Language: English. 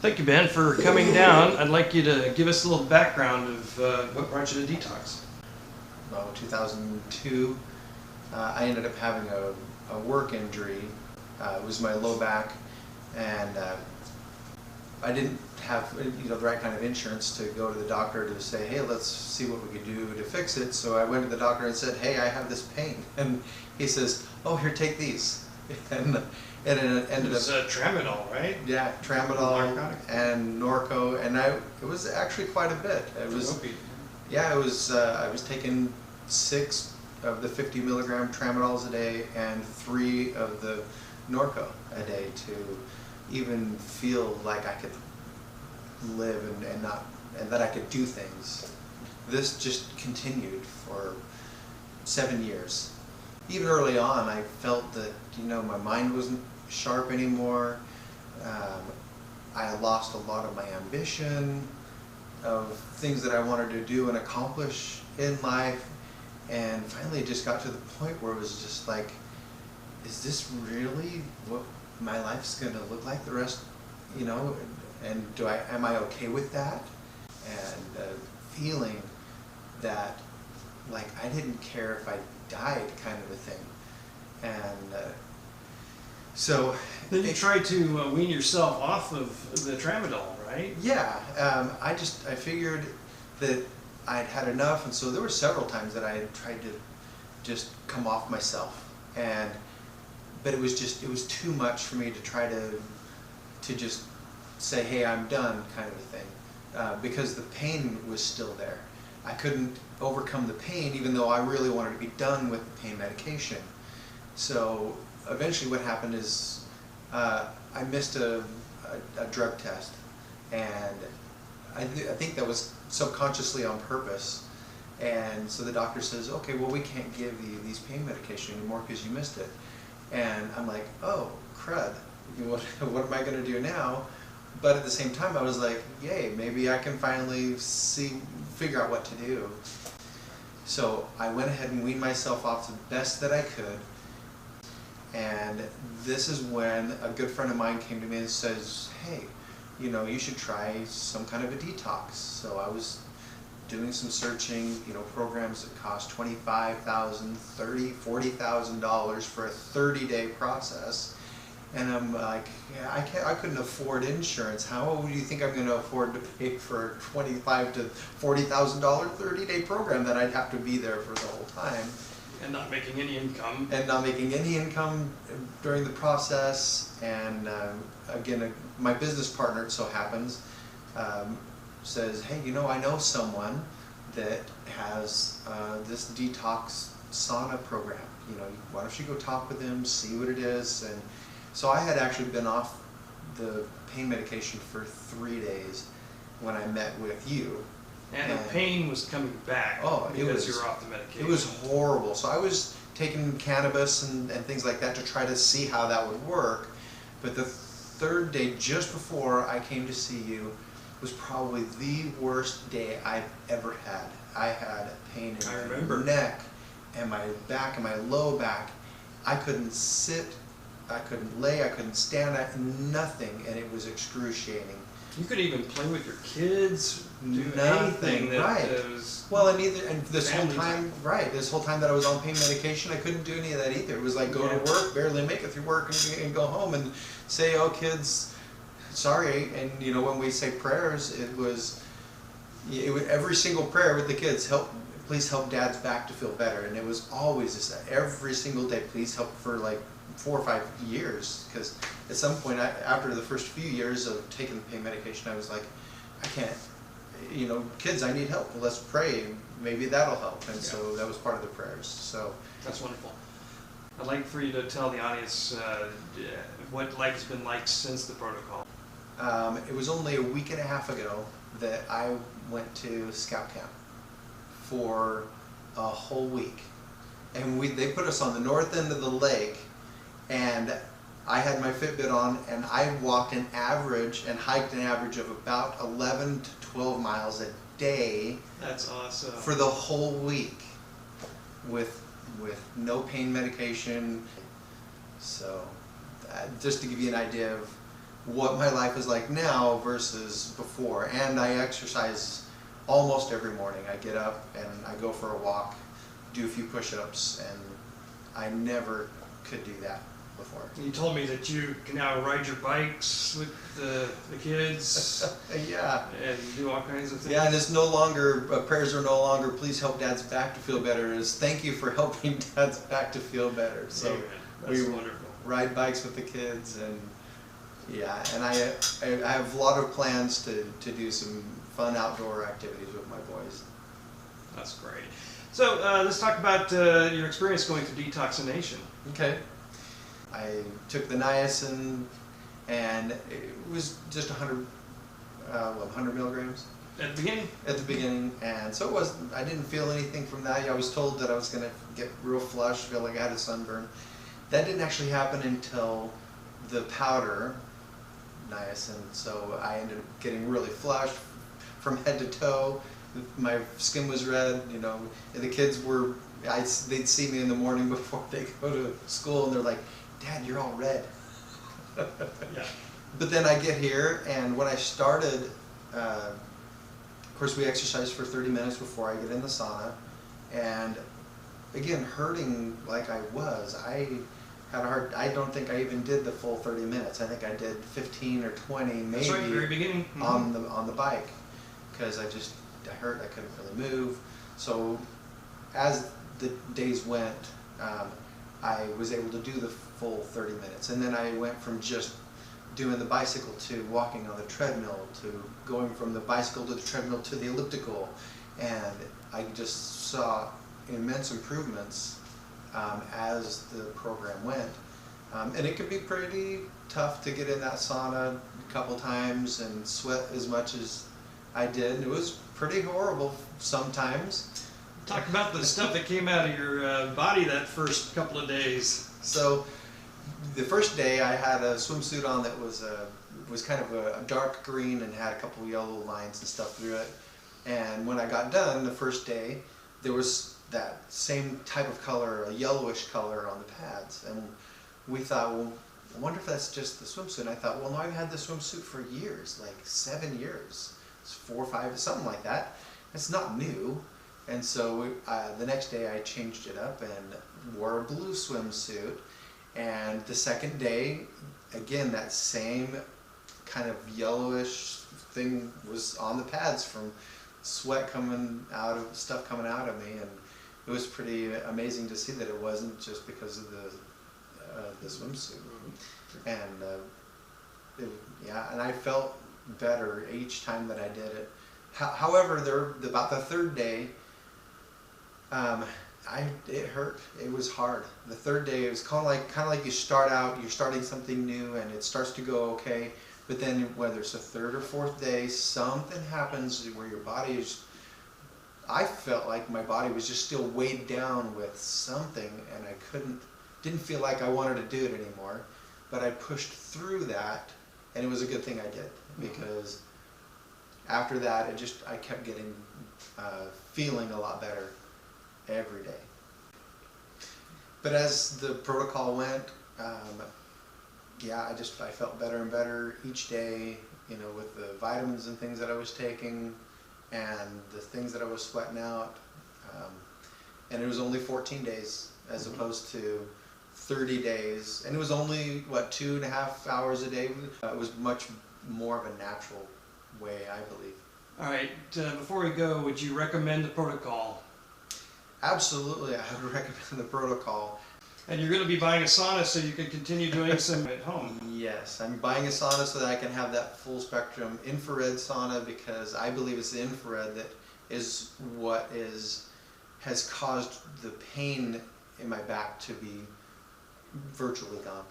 Thank you, Ben, for coming down. I'd like you to give us a little background of what brought you to Detox. Well, 2002, I ended up having a work injury. It was my low back, and I didn't have the right kind of insurance to go to the doctor to say, hey, let's see what we could do to fix it. So I went to the doctor and said, hey, I have this pain, and he says, oh, here, take these, and it ended up Tramadol, right? Yeah, Tramadol and Norco, and it was actually quite a bit. It was, yeah, it was. I was taking 6 of the 50 milligram Tramadols a day and 3 of the Norco a day to even feel like I could live and that I could do things. This just continued for 7 years. Even early on, I felt that my mind wasn't sharp anymore. I lost a lot of my ambition of things that I wanted to do and accomplish in life, and finally it just got to the point where it was just like, is this really what my life's going to look like the rest, and am I okay with that? And feeling that like I didn't care if I died, kind of a thing. And so then you tried to wean yourself off of the Tramadol, right? Yeah, I figured that I'd had enough, and so there were several times that I had tried to just come off myself, but it was too much for me to try to just say, hey, I'm done, kind of a thing, because the pain was still there. I couldn't overcome the pain, even though I really wanted to be done with the pain medication. So eventually what happened is I missed a drug test, and I think that was subconsciously on purpose. And so the doctor says, okay, well, we can't give you these pain medication anymore because you missed it. And I'm like, oh, crud, what am I going to do now? But at the same time, I was like, yay, maybe I can finally figure out what to do. So I went ahead and weaned myself off the best that I could. And this is when a good friend of mine came to me and says, hey, you should try some kind of a detox. So I was doing some searching, programs that cost $25,000, $30,000, $40,000 for a 30-day process. And I'm like, yeah, I couldn't afford insurance. How do you think I'm going to afford to pay for a $25,000 to $40,000 30-day program that I'd have to be there for the whole time? And not making any income. And not making any income during the process. And again, my business partner, it so happens, says, hey, I know someone that has this detox sauna program. Why don't you go talk with him, see what it is? And so I had actually been off the pain medication for 3 days when I met with you. And the pain was coming back because you were off the medication. It was horrible. So I was taking cannabis and things like that to try to see how that would work. But the 3rd day, just before I came to see you, was probably the worst day I've ever had. I had pain in my neck and my back and my low back. I couldn't sit, I couldn't lay, I couldn't stand, nothing, and it was excruciating. You could even play with your kids, do anything that right. Well, and this whole time, this whole time that I was on pain medication, I couldn't do any of that either. It was like go to work, barely make it through work, and go home and say, oh, kids, sorry. And when we say prayers, it was every single prayer with the kids, please help Dad's back to feel better. And it was always this, every single day, please help, for like 4 or 5 years, because at some point after the first few years of taking the pain medication, I was like, I can't, kids, I need help. Well, let's pray, maybe that'll help. And so that was part of the prayers. So that's wonderful. I'd like for you to tell the audience what life has been like since the protocol. It was only a week and a half ago that I went to scout camp for a whole week, and they put us on the north end of the lake, and I had my Fitbit on, and I walked an average and hiked an average of about 11 to 12 miles a day. That's awesome. For the whole week, with no pain medication. So just to give you an idea of what my life is like now versus before. And I exercise almost every morning. I get up and I go for a walk, do a few push-ups, and I never could do that before. You told me that you can now ride your bikes with the kids. Yeah. And do all kinds of things. Yeah, and it's no longer, prayers are no longer, please help Dad's back to feel better. It's thank you for helping Dad's back to feel better. So Amen. That's we wonderful. ride bikes with the kids, and yeah, and I have a lot of plans to do some fun outdoor activities with my boys. That's great. So let's talk about your experience going through Detoxination. Okay. I took the niacin, and it was just 100 milligrams At the beginning? at the beginning, and so it wasn't. I didn't feel anything from that. I was told that I was going to get real flushed, feel like I had a sunburn. That didn't actually happen until the powder niacin. So I ended up getting really flushed from head to toe. My skin was red. You know, and the kids were. They'd see me in the morning before they go to school, and they're like, "Dad, you're all red." Yeah. But then I get here, and when I started, of course we exercise for 30 minutes before I get in the sauna, and again, hurting like I was, I had a hard, I don't think I even did the full 30 minutes. I think I did 15 or 20 maybe. That's right, very beginning. Mm-hmm. on the bike, because I hurt, I couldn't really move. So as the days went, I was able to do the full 30 minutes, and then I went from just doing the bicycle to walking on the treadmill to going from the bicycle to the treadmill to the elliptical, and I just saw immense improvements as the program went. And it could be pretty tough to get in that sauna a couple times and sweat as much as I did. It was pretty horrible sometimes. Talk about the stuff that came out of your body that first couple of days. So the first day I had a swimsuit on that was kind of a dark green and had a couple of yellow lines and stuff through it. And when I got done the first day, there was that same type of color, a yellowish color on the pads. And we thought, well, I wonder if that's just the swimsuit. And I thought, well, no, I've had this swimsuit for years, like 7 years. It's 4 or 5, something like that. It's not new. And so the next day I changed it up and wore a blue swimsuit. And the second day, again, that same kind of yellowish thing was on the pads from sweat coming out of, stuff coming out of me. And it was pretty amazing to see that it wasn't just because of the swimsuit. And yeah, and I felt better each time that I did it. However, about the third day, it hurt. It was hard. The third day, it was kind of like you start out, you're starting something new, and it starts to go okay. But then, whether it's the third or fourth day, something happens where your body is. I felt like my body was just still weighed down with something, and I didn't feel like I wanted to do it anymore. But I pushed through that, and it was a good thing I did, because after that, I kept getting feeling a lot better every day. But as the protocol went, yeah, I felt better and better each day, you know, with the vitamins and things that I was taking and the things that I was sweating out. And it was only 14 days as opposed to 30 days. And it was only, 2.5 hours a day? It was much more of a natural way, I believe. All right, before we go, would you recommend the protocol? Absolutely, I would recommend the protocol. And you're going to be buying a sauna so you can continue doing some at home. Yes, I'm buying a sauna so that I can have that full spectrum infrared sauna, because I believe it's the infrared that is what has caused the pain in my back to be virtually gone.